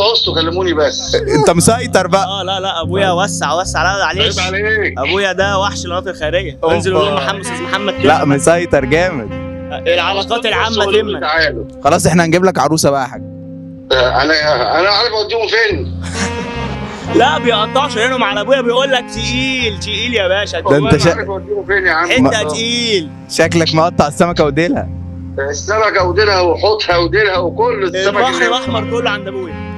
عوزتوا كلموني بس. انت مسيطر بقى. لا ابويا وسع لا معلش. عيب عليك. ابويا ده وحش المناطق الخيريه، انزل قول لهم استاذ محمد كده. لا مسيطر جامد. العلاقات العامه تمت. تعالوا. خلاص احنا هنجيب لك عروسه بقى يا حاج. انا عارف اوديهم فين. لا بيقطعوا شرايينهم على ابويا، بيقول لك تقيل يا باشا. ده انت عارف اوديهم فين يا عم. حته تقيل. شكلك مقطع السمكه وديلها. السمكه وديلها وحوتها وديلها وكل السمك. البحر الاحمر كله عند ابويا.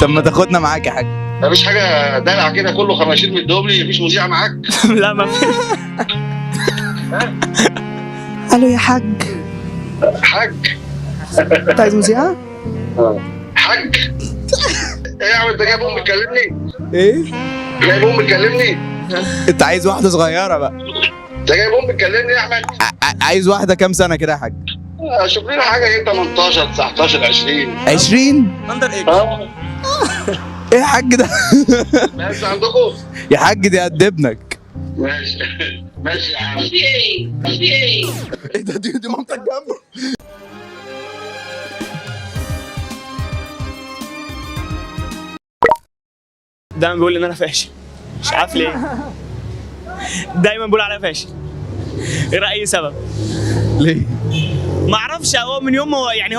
طب ما تاخدنا معاك يا حاج. مفيش حاجه دلع كده كله خماشير مديهم لي، مفيش مذيع معاك. لا ما في. الو يا حاج. حاج. انت عايز مذيعة؟ حاج. ايه يا عم انت جايب امي تكلمني؟ ايه؟ جايب امي تكلمني؟ انت عايز واحده صغيره بقى. انت جايب امي تكلمني يا احمد؟ عايز واحده كام سنه كده يا حاج؟ شوف لنا حاجه ايه 18 19 20. 20 اندر ايج. ايه يا حاج ده؟ ماشي عندكم؟ يا حاج دي قد ابنك. ماشي ماشي يا عم. ايه ده؟ دي مامتك جنبه. دايما بيقول ان انا فاشل، مش عارف ليه. دايما بيقول عليا فاشل غير اي سبب. ليه؟ ما اعرفش، هو من يوم هو يعني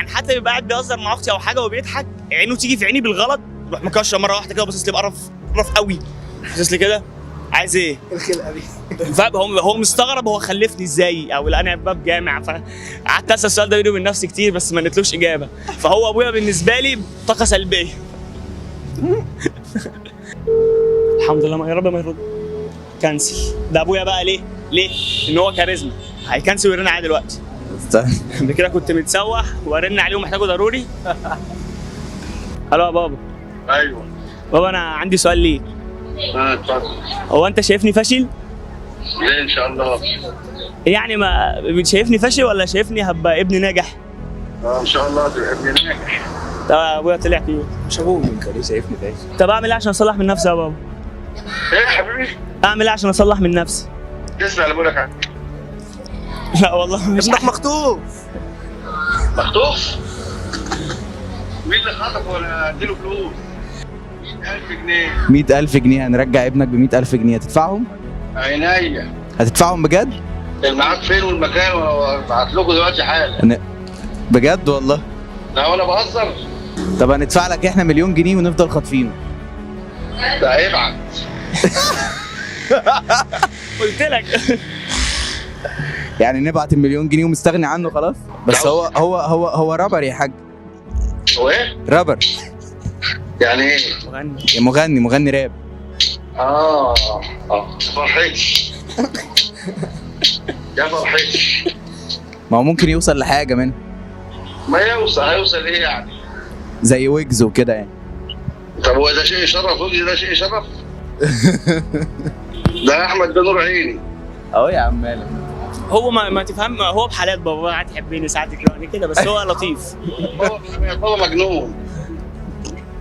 حتى بيبقى قاعد بيهزر مع اختي او حاجه وبيضحك، عينه تيجي في عيني بالغلط، يروح مكشر مره واحده كده وباصص لي بقرف قوي، باصص لي كده عايز ايه؟ الخلقة دي. هو مستغرب هو خلفني ازاي، او انا باب جامع. فقعدت اسال السؤال ده بيني وبين نفسي كتير بس ما لقيتلوش اجابه. فهو ابويا بالنسبه لي طاقه سلبيه. الحمد لله يا رب ما يرد. كنسل. ده ابويا بقى ليه؟ ان هو كاريزما، هيكنسل ويرن عليا دلوقتي. قبل كده كنت متسوح وارن عليه ومحتاجه ضروري. الو يا بابا. ايوه بابا انا عندي سؤال ليك. اتفضل. هو انت شايفني فاشل؟ ليه ان شاء الله؟ يعني ما شايفني فاشل ولا شايفني هبقى ابن ناجح؟ ان شاء الله تبقى ابن ناجح. طب ابويا طلع فيه. مش ابوه انت ليه شايفني فاشل؟ طب اعمل ايه عشان اصلح من نفسي يا بابا؟ ايه يا حبيبي؟ اعمل ايه عشان اصلح من نفسي؟ تسمع اللي بقولك عنه. لا والله مش ابنك مخطوف. مخطوف؟ مين اللي خطف ولا اديله فلوس؟ 100000 جنيه. 100,000 جنيه هنرجع ابنك ب 100,000 جنيه هتدفعهم؟ عينيا. هتدفعهم بجد؟ الميعاد فين والمكان وابعت لكم دلوقتي حالا. بجد والله؟ لا وانا بهزر. طب هندفع لك احنا 1,000,000 جنيه ونفضل خاطفينه. ده هيبعت. قلت لك. يعني نبعت ال1,000,000 جنيه ومستغني عنه خلاص؟ بس هو رابر يا حاج. هو ايه؟ رابر. يعني ايه؟ مغني. مغني راب. فرحتي. يا فرحتي. ما هو ممكن يوصل لحاجه منها. ما هيوصل ايه يعني؟ زي ويجز وكده يعني. طب هو ده شيء يشرف؟ وجدي ده شيء يشرف؟ ده احمد ده نور عيني. اهو يا عم مالك. هو ما تفهم، هو بحالات بابا، ساعات يحبني ساعات يكرهني كده، بس هو لطيف. بابا مجنون.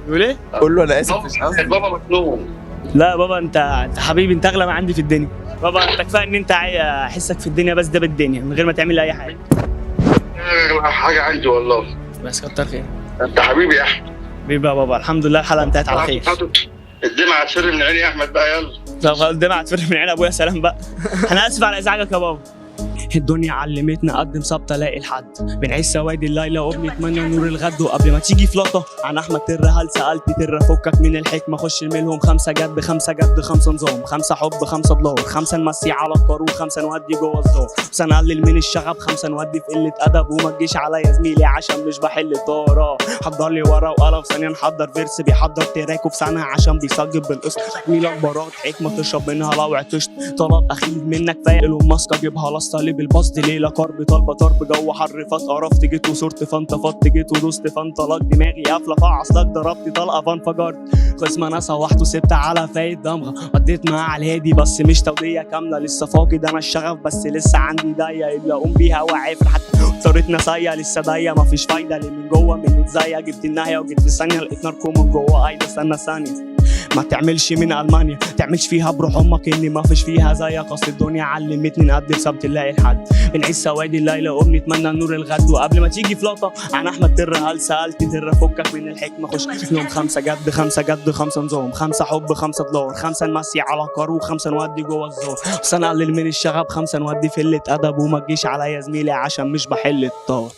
بيقول ايه؟ قول له انا اسف مش قصدي. بابا مجنون. لا بابا انت حبيبي، انت اغلى ما عندي في الدنيا. بابا انت كفايه ان انت احسك في الدنيا، بس ده بالدنيا من غير ما تعمل لي اي حاجه. حاجه عندي والله. بس كتر خير. انت حبيبي يا احمد. حبيبي يا بابا، الحمد لله الحلقه انتهت على خير. الدمعه هتفر من عيني يا احمد بقى يلا. طب الدمعه هتفر من عين ابويا، سلام بقى. انا اسف على ازعاجك يا بابا. الدنيا علمتنا اقدم صبطه الاقي الحد، بنعيش سواد الليله وبنتمنى نور الغد. وقبل ما تيجي فلوطه عن احمد تره، هل سالت تره فكك من الحكمه، خش الملهم 5 جد 5 نظام، 5 حب 5 دولار، 5 نمسي على القارون، 5 نودي جوه الزور، 5 نقلل من الشغب، 5 نودي في قله ادب. وما تجيش عليا زميلي عشان مش بحل طاره، حضر لي ورا وقلم ثانيه نحضر فيرس، بيحضر تراكه في سنه عشان بيسجل بالقسط. ميلك برات حكمه تشرب منها لو عطشت، طلب اخير منك فايق ماسكه جيبها لسطه بالبسط، ليله كرب طالبه طرب جو حر فات قرفت جيت وصرت فانت جيت ودوست فانطلق دماغي قافله فعصلك ضربت طلقه فانفجرت. خصم انا سوحت وسبت على فايت دمغه، قضيت معاه على الهادي بس مش توديه كامله، لسه فاقد انا الشغف بس لسه عندي ضيق اللي اقوم بيها وعافر، حتى اضطريت نسايا لسه ضيق مفيش فايده، اللي من جوه من زيك جبت النهايه وجبت الثانيه لقيت ناركو من جوه. استنى ثانيه ما تعملش من المانيا، تعملش فيها بروح امك اني ما فيش فيها زيك. اصل الدنيا علمتني نقدم سبت نلاقي الحد، بنعيش سواد الليله وبنتمنى نور الغد. وقبل ما تيجي فلوطه عن احمد تره هل سالت تره فكك من الحكمه خش فيهم 5 جد 5 جد 5 نظام 5 حب 5 دولار 5 نمسي على كارو 5 نودي جوه الزور 5 نقلل من الشغب 5 نودي في قله ادب وما تجيش عليا زميلي عشان مش بحل الطار.